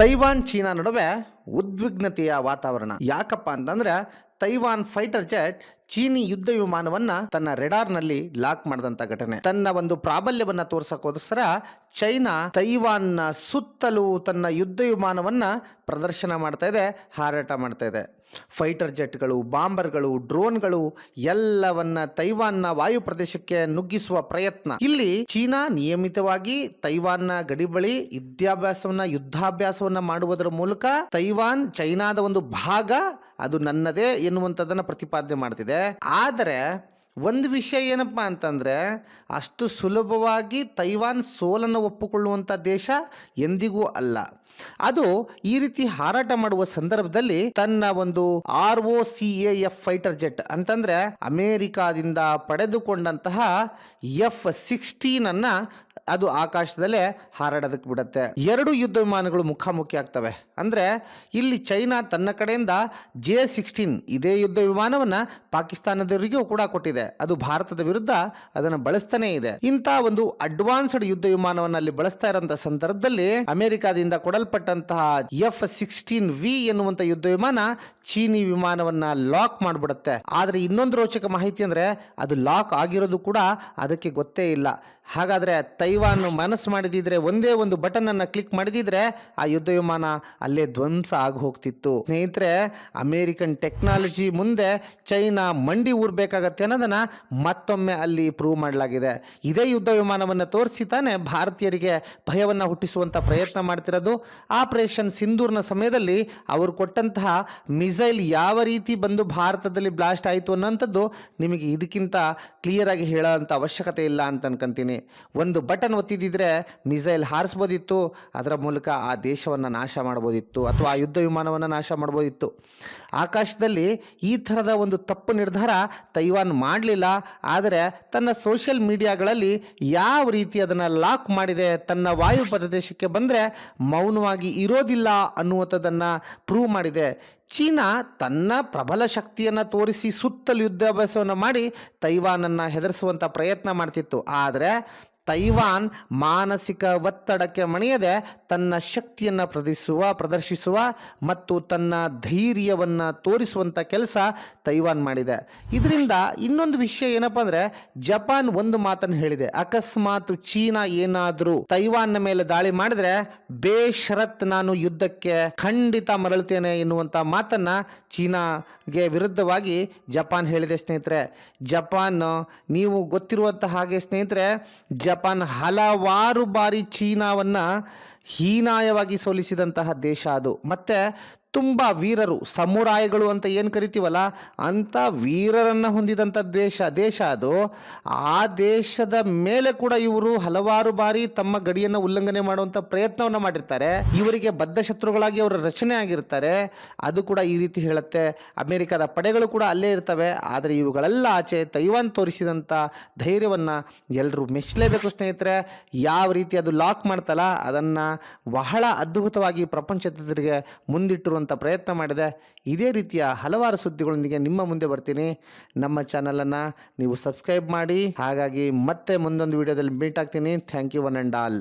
Taiwan China ನಡುವೆ ಉದ್ವಿಗ್ನತೆಯ ವಾತಾವರಣ. ಯಾಕಪ್ಪ ಅಂತಂದ್ರೆ ತೈವಾನ್ ಫೈಟರ್ ಜೆಟ್ ಚೀನಿ ಯುದ್ಧ ವಿಮಾನವನ್ನ ತನ್ನ ರೆಡಾರ್ನಲ್ಲಿ ಲಾಕ್ ಮಾಡಿದಂತ ಘಟನೆ. ತನ್ನ ಒಂದು ಪ್ರಾಬಲ್ಯವನ್ನ ತೋರ್ಸಕ್ಕೋಸ್ಕರ ಚೈನಾ ತೈವಾನ್ನ ಸುತ್ತಲೂ ತನ್ನ ಯುದ್ಧ ವಿಮಾನವನ್ನ ಪ್ರದರ್ಶನ ಮಾಡ್ತಾ ಇದೆ, ಹಾರಾಟ ಮಾಡ್ತಾ ಇದೆ. ಫೈಟರ್ ಜೆಟ್ಗಳು, ಬಾಂಬರ್ಗಳು, ಡ್ರೋನ್ಗಳು ಎಲ್ಲವನ್ನ ತೈವಾನ್ನ ವಾಯು ಪ್ರದೇಶಕ್ಕೆ ನುಗ್ಗಿಸುವ ಪ್ರಯತ್ನ. ಇಲ್ಲಿ ಚೀನಾ ನಿಯಮಿತವಾಗಿ ತೈವಾನ್ನ ಗಡಿ ಬಳಿ ಯುದ್ಧಾಭ್ಯಾಸವನ್ನ ಮಾಡುವುದರ ಮೂಲಕ ತೈವಾನ್ ಚೈನಾದ ಒಂದು ಭಾಗ, ಅದು ನನ್ನದೇ ಎನ್ನುವಂಥದ್ದನ್ನು ಪ್ರತಿಪಾದನೆ ಮಾಡ್ತಿದೆ. ಆದರೆ ಒಂದು ವಿಷಯ ಏನಪ್ಪಾ ಅಂತಂದ್ರೆ, ಅಷ್ಟು ಸುಲಭವಾಗಿ ತೈವಾನ್ ಸೋಲನ್ನು ಒಪ್ಪಿಕೊಳ್ಳುವಂಥ ದೇಶ ಎಂದಿಗೂ ಅಲ್ಲ. ಅದು ಈ ರೀತಿ ಹಾರಾಟ ಮಾಡುವ ಸಂದರ್ಭದಲ್ಲಿ ತನ್ನ ಒಂದು ROCAF ಫೈಟರ್ ಜೆಟ್ ಅಂತಂದ್ರೆ ಅಮೆರಿಕಾದಿಂದ ಪಡೆದುಕೊಂಡಂತಹ F-16 ಅನ್ನ ಅದು ಆಕಾಶದಲ್ಲೇ ಹಾರಾಡೋದಕ್ಕೆ ಬಿಡುತ್ತೆ. ಎರಡು ಯುದ್ಧ ವಿಮಾನಗಳು ಮುಖಾಮುಖಿ ಆಗ್ತವೆ. ಅಂದ್ರೆ ಇಲ್ಲಿ ಚೈನಾ ತನ್ನ ಕಡೆಯಿಂದ J-16 ಇದೇ ಯುದ್ಧ ವಿಮಾನವನ್ನ ಪಾಕಿಸ್ತಾನದವರಿಗೂ ಕೂಡ ಕೊಟ್ಟಿದೆ. ಅದು ಭಾರತದ ವಿರುದ್ಧ ಅದನ್ನು ಬಳಸ್ತಾನೆ ಇದೆ. ಇಂಥ ಒಂದು ಅಡ್ವಾನ್ಸ್ಡ್ ಯುದ್ಧ ವಿಮಾನವನ್ನ ಅಲ್ಲಿ ಬಳಸ್ತಾ ಇರೋಂಥ ಸಂದರ್ಭದಲ್ಲಿ ಅಮೆರಿಕಾದಿಂದ ಕೊಡಲ್ಪಟ್ಟಂತಹ F-16V ಎನ್ನುವಂತ ಯುದ್ಧ ವಿಮಾನ ಚೀನಿ ವಿಮಾನವನ್ನ ಲಾಕ್ ಮಾಡಿಬಿಡುತ್ತೆ. ಆದ್ರೆ ಇನ್ನೊಂದು ರೋಚಕ ಮಾಹಿತಿ ಅಂದ್ರೆ ಅದು ಲಾಕ್ ಆಗಿರೋದು ಕೂಡ ಅದಕ್ಕೆ ಗೊತ್ತೇ ಇಲ್ಲ. ಹಾಗಾದ್ರೆ ತೈವಾನ್ ಮನಸ್ಸು ಮಾಡಿದಿದ್ರೆ, ಒಂದೇ ಒಂದು ಬಟನ್ ಅನ್ನ ಕ್ಲಿಕ್ ಮಾಡಿದಿದ್ರೆ ಆ ಯುದ್ಧ ವಿಮಾನ ಅಲ್ಲೇ ಧ್ವಂಸ ಆಗಿ ಹೋಗ್ತಿತ್ತು. ಸ್ನೇಹಿತರೆ, ಅಮೆರಿಕನ್ ಟೆಕ್ನಾಲಜಿ ಮುಂದೆ ಚೈನಾ ಮಂಡಿ ಊರ್ಬೇಕಾಗತ್ತೆ ಅನ್ನೋದನ್ನ ಮತ್ತೊಮ್ಮೆ ಅಲ್ಲಿ ಪ್ರೂವ್ ಮಾಡಲಾಗಿದೆ. ಇದೇ ಯುದ್ಧ ವಿಮಾನವನ್ನು ತೋರಿಸಿ ತಾನೆ ಭಾರತೀಯರಿಗೆ ಭಯವನ್ನ ಹುಟ್ಟಿಸುವಂತ ಪ್ರಯತ್ನ ಮಾಡ್ತಿರೋದು. ಆಪರೇಷನ್ ಸಿಂಧೂರ್ನ ಸಮಯದಲ್ಲಿ ಅವರು ಕೊಟ್ಟಂತಹ ಮಿಸೈಲ್ ಯಾವ ರೀತಿ ಬಂದು ಭಾರತದಲ್ಲಿ ಬ್ಲಾಸ್ಟ್ ಆಯಿತು ಅನ್ನೋಂಥದ್ದು ನಿಮಗೆ ಇದಕ್ಕಿಂತ ಕ್ಲಿಯರ್ ಆಗಿ ಹೇಳೋಂಥ ಅವಶ್ಯಕತೆ ಇಲ್ಲ ಅಂತ ಅನ್ಕೊಂತೀನಿ. ಒಂದು ಬಟನ್ ಒತ್ತಿದಿದ್ರೆ ಮಿಸೈಲ್ ಹಾರಿಸ್ಬೋದಿತ್ತು, ಅದರ ಮೂಲಕ ಆ ದೇಶವನ್ನು ನಾಶ ಮಾಡ್ಬೋದಿತ್ತು, ಅಥವಾ ಆ ಯುದ್ಧ ವಿಮಾನವನ್ನು ನಾಶ ಮಾಡ್ಬೋದಿತ್ತು. ಆಕಾಶದಲ್ಲಿ ಈ ಥರದ ಒಂದು ತಪ್ಪು ನಿರ್ಧಾರ ತೈವಾನ್ ಮಾಡಲಿಲ್ಲ. ಆದರೆ ತನ್ನ ಸೋಷಿಯಲ್ ಮೀಡಿಯಾಗಳಲ್ಲಿ ಯಾವ ರೀತಿ ಅದನ್ನು ಲಾಕ್ ಮಾಡಿದೆ, ತನ್ನ ವಾಯು ಪ್ರದೇಶಕ್ಕೆ ಬಂದರೆ ಮೌನವಾಗಿ ಇರೋದಿಲ್ಲ ಅನ್ನುವಂಥದ್ದನ್ನು ಪ್ರೂವ್ ಮಾಡಿದೆ. ಚೀನಾ ತನ್ನ ಪ್ರಬಲ ಶಕ್ತಿಯನ್ನು ತೋರಿಸಿ ಸುತ್ತಲೂ ಯುದ್ಧಾಭ್ಯಾಸವನ್ನು ಮಾಡಿ ತೈವಾನನ್ನು ಹೆದರಿಸುವಂಥ ಪ್ರಯತ್ನ ಮಾಡ್ತಿತ್ತು. ಆದರೆ ತೈವಾನ್ ಮಾನಸಿಕ ಒತ್ತಡಕ್ಕೆ ಮಣಿಯದೆ ತನ್ನ ಶಕ್ತಿಯನ್ನು ಪ್ರದರ್ಶಿಸುವ ಮತ್ತು ತನ್ನ ಧೈರ್ಯವನ್ನು ತೋರಿಸುವಂಥ ಕೆಲಸ ತೈವಾನ್ ಮಾಡಿದೆ. ಇದರಿಂದ ಇನ್ನೊಂದು ವಿಷಯ ಏನಪ್ಪಾ ಅಂದ್ರೆ, ಜಪಾನ್ ಒಂದು ಮಾತನ್ನು ಹೇಳಿದೆ, ಅಕಸ್ಮಾತ್ ಚೀನಾ ಏನಾದರೂ ತೈವಾನ್ನ ಮೇಲೆ ದಾಳಿ ಮಾಡಿದ್ರೆ ಬೇಷರತ್ ನಾನು ಯುದ್ಧಕ್ಕೆ ಖಂಡಿತ ಮರಳುತ್ತೇನೆ ಎನ್ನುವಂಥ ಮಾತನ್ನ ಚೀನಾಗೆ ವಿರುದ್ಧವಾಗಿ ಜಪಾನ್ ಹೇಳಿದೆ. ಸ್ನೇಹಿತರೆ, ಜಪಾನ್ ನೀವು ಗೊತ್ತಿರುವಂಥ ಹಾಗೆ ಸ್ನೇಹಿತರೆ, ಜಪಾನ್ ಹಲವಾರು ಬಾರಿ ಚೀನಾವನ್ನ ಹೀನಾಯವಾಗಿ ಸೋಲಿಸಿದಂತಹ ದೇಶ ಅದು. ಮತ್ತೆ ತುಂಬ ವೀರರು, ಸಮುರಾಯಿಗಳು ಅಂತ ಏನು ಕರಿತೀವಲ್ಲ, ಅಂಥ ವೀರರನ್ನು ಹೊಂದಿದಂಥ ದೇಶ ಅದು. ಆ ದೇಶದ ಮೇಲೆ ಕೂಡ ಇವರು ಹಲವಾರು ಬಾರಿ ತಮ್ಮ ಗಡಿಯನ್ನು ಉಲ್ಲಂಘನೆ ಮಾಡುವಂಥ ಪ್ರಯತ್ನವನ್ನು ಮಾಡಿರ್ತಾರೆ. ಇವರಿಗೆ ಬದ್ಧ ಶತ್ರುಗಳಾಗಿ ಅವರ ರಚನೆ ಆಗಿರ್ತಾರೆ. ಅದು ಕೂಡ ಈ ರೀತಿ ಹೇಳುತ್ತೆ. ಅಮೆರಿಕದ ಪಡೆಗಳು ಕೂಡ ಅಲ್ಲೇ ಇರ್ತವೆ. ಆದರೆ ಇವುಗಳೆಲ್ಲ ಆಚೆ ತೈವಾನ್ ತೋರಿಸಿದಂಥ ಧೈರ್ಯವನ್ನು ಎಲ್ಲರೂ ಮೆಚ್ಚಲೇಬೇಕು ಸ್ನೇಹಿತರೆ. ಯಾವ ರೀತಿ ಅದು ಲಾಕ್ ಮಾಡ್ತಲ್ಲ, ಅದನ್ನು ಬಹಳ ಅದ್ಭುತವಾಗಿ ಪ್ರಪಂಚದವರಿಗೆ ಮುಂದಿಟ್ಟಿರುವ ಪ್ರಯತ್ನ ಮಾಡಿದೆ. ಇದೇ ರೀತಿಯ ಹಲವಾರು ಸುದ್ದಿಗಳೊಂದಿಗೆ ನಿಮ್ಮ ಮುಂದೆ ಬರ್ತೀನಿ. ನಮ್ಮ ಚಾನಲನ್ನು ನೀವು ಸಬ್ಸ್ಕ್ರೈಬ್ ಮಾಡಿ. ಹಾಗಾಗಿ ಮತ್ತೆ ಮುಂದೊಂದು ವಿಡಿಯೋದಲ್ಲಿ ಮೀಟ್ ಆಗ್ತೀನಿ. Thank you one and all.